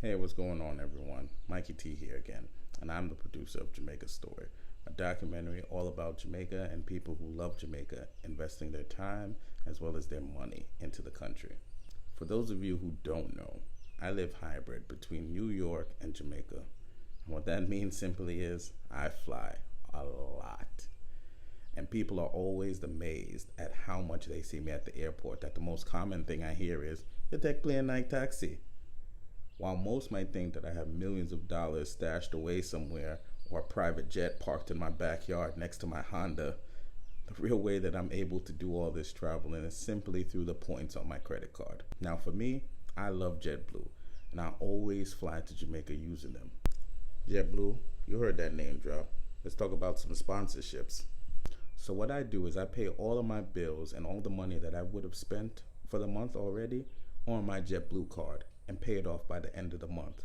Hey, what's going on, everyone? Mikey T here again, and I'm the producer of Jamaica Story, a documentary all about Jamaica and people who love Jamaica investing their time as well as their money into the country. For those of you who don't know, I live hybrid between New York and Jamaica. And what that means simply is I fly a lot. And people are always amazed at how much they see me at the airport. That the most common thing I hear is, "You take plane like taxi." While most might think that I have millions of dollars stashed away somewhere or a private jet parked in my backyard next to my Honda, the real way that I'm able to do all this traveling is simply through the points on my credit card. Now for me, I love JetBlue, and I always fly to Jamaica using them. JetBlue, you heard that name drop. Let's talk about some sponsorships. So what I do is I pay all of my bills and all the money that I would have spent for the month already on my JetBlue card and pay it off by the end of the month.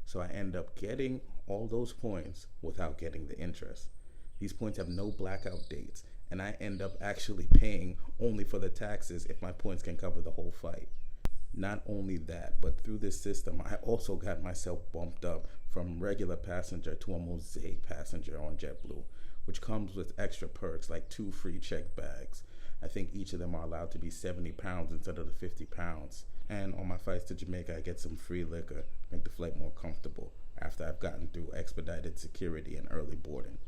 So I end up getting all those points without getting the interest. These points have no blackout dates, and I end up actually paying only for the taxes if my points can cover the whole flight. Not only that, but through this system, I also got myself bumped up from regular passenger to a mosaic passenger on JetBlue, which comes with extra perks like 2 free checked bags. I think each of them are allowed to be 70 pounds instead of the 50 pounds. And on my flights to Jamaica, I get some free liquor, make the flight more comfortable after I've gotten through expedited security and early boarding.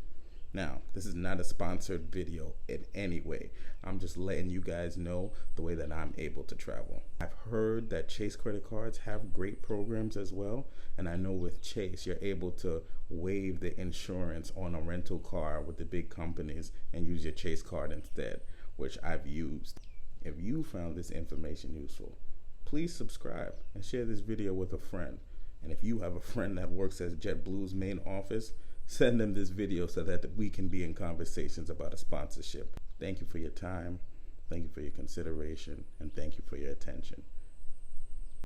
Now, this is not a sponsored video in any way. I'm just letting you guys know the way that I'm able to travel. I've heard that Chase credit cards have great programs as well. And I know with Chase, you're able to waive the insurance on a rental car with the big companies and use your Chase card instead, which I've used. If you found this information useful, please subscribe and share this video with a friend. And if you have a friend that works at JetBlue's main office, send them this video so that we can be in conversations about a sponsorship. Thank you for your time, thank you for your consideration, and thank you for your attention.